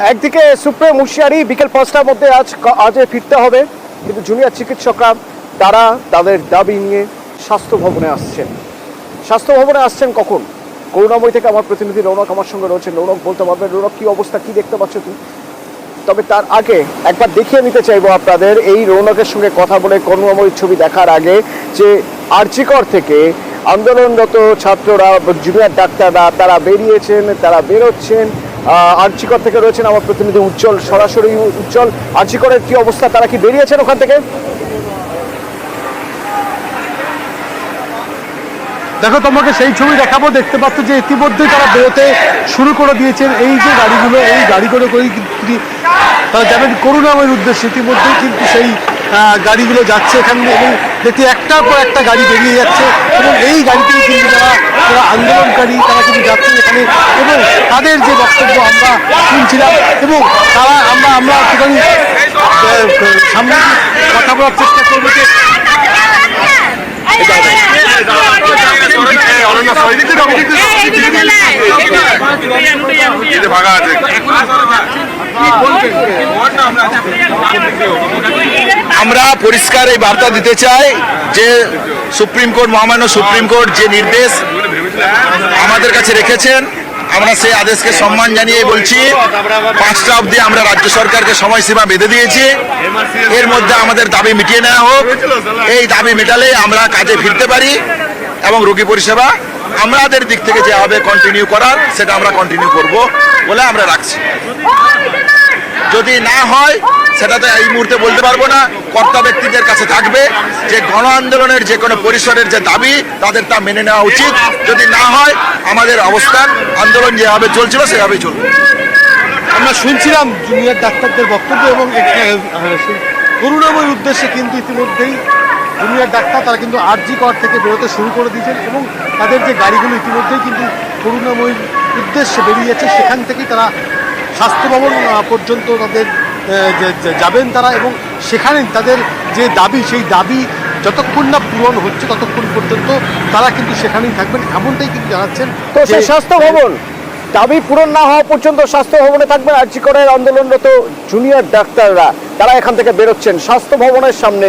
একদিকে সুপ্রিম হুঁশিয়ারি, বিকেল 5টার মধ্যে আজ ফিরতে হবে, কিন্তু জুনিয়র চিকিৎসকরা তারা তাদের দাবি নিয়ে স্বাস্থ্য ভবনে আসছেন। স্বাস্থ্য ভবনে আসছেন কখন? করুণাময়ী থেকে আমার প্রতিনিধি রৌনক আমার সঙ্গে রয়েছেন। রৌনক, বলতে পারবেন রৌনক কি অবস্থা, কি দেখতে পাচ্ছ তুই? তবে তার আগে একবার দেখিয়ে নিতে চাইবো আপনাদের, এই রৌনকের সঙ্গে কথা বলে করুণাময়ীর ছবি দেখার আগে, যে আরজিকর থেকে আন্দোলনরত ছাত্ররা, জুনিয়র ডাক্তাররা তারা বেরিয়েছেন, তারা বেরোচ্ছেন। আরজিকর থেকে রয়েছেন আমার প্রতিনিধি উজ্জ্বল, সরাসরি উজ্জ্বল, আরজিকরের কি অবস্থা, তারা কি বেরিয়েছেন ওখান থেকে? দেখো, তোমাকে সেই ছবি দেখাবো। দেখতে পাচ্ছ যে ইতিমধ্যেই তারা বেরোতে শুরু করে দিয়েছেন। এই যে গাড়িগুলো, এই গাড়িগুলো করেই কিন্তু তারা যাবেন করুণাময়ের উদ্দেশ্যে। ইতিমধ্যেই কিন্তু সেই গাড়িগুলো যাচ্ছে এখান থেকে, এবং দেখতে একটার পর একটা গাড়ি বেরিয়ে যাচ্ছে, এবং এই গাড়িতেই কিন্তু যারা আন্দোলনকারী তারা কিন্তু যাচ্ছেন এখানে, এবং তাদের যে বক্তব্য আমরা শুনছিলাম, এবং তারা আমরা একটুখানি সামনে কথা বলার চেষ্টা করবো যে আমরা পরিষ্কার এই বার্তা দিতে চাই যে সুপ্রিম কোর্ট, মহামান্য সুপ্রিম কোর্ট যে নির্দেশ আমাদের কাছে রেখেছেন, আমরা সেই আদেশকে সম্মান জানিয়ে বলছি 5টা অবধি আমরা রাজ্য সরকারকে সময়সীমা বেঁধে দিয়েছি। এর মধ্যে আমাদের দাবি মিটিয়ে নেওয়া হোক। এই দাবি মেটালে আমরা কাজে ফিরতে পারি, এবং রোগী পরিষেবা আমাদের দিক থেকে যে হবে কন্টিনিউ করার, সেটা আমরা কন্টিনিউ করব বলে আমরা রাখছি। যদি না হয় সেটা তো এই মুহূর্তে বলতে পারবো না, কর্তা ব্যক্তিদের কাছে থাকবে যে গণ আন্দোলনের যে কোনো পরিসরের যে দাবি তাদের তা মেনে নেওয়া উচিত। যদি না হয় আমাদের অবস্থান, আন্দোলন যেভাবে চলছিল সেভাবেই চলবে। আমরা শুনছিলাম জুনিয়র ডাক্তারদের বক্তব্য, এবং করুণাময়ের উদ্দেশ্যে কিন্তু ইতিমধ্যেই জুনিয়র ডাক্তার তারা কিন্তু আরজিকর থেকে বেরোতে শুরু করে দিয়েছেন, এবং তাদের যে গাড়িগুলো ইতিমধ্যেই কিন্তু করুণাময়ীর উদ্দেশ্যে বেরিয়ে যাচ্ছে। সেখান থেকেই তারা স্বাস্থ্য ভবন পর্যন্ত তাদের যাবেন তারা, এবং সেখানে তাদের যে দাবি, সেই দাবি যতক্ষণ না পূরণ হচ্ছে ততক্ষণ পর্যন্ত তারা কিন্তু সেখানেই থাকবেন, এমনটাই কিন্তু জানাচ্ছেন। তো সেই স্বাস্থ্য ভবন দাবি পূরণ না হওয়া পর্যন্ত স্বাস্থ্য ভবনে থাকবেন আরজিকরের আন্দোলনরত জুনিয়র ডাক্তাররা। তারা এখান থেকে বেরোচ্ছেন স্বাস্থ্য ভবনের সামনে।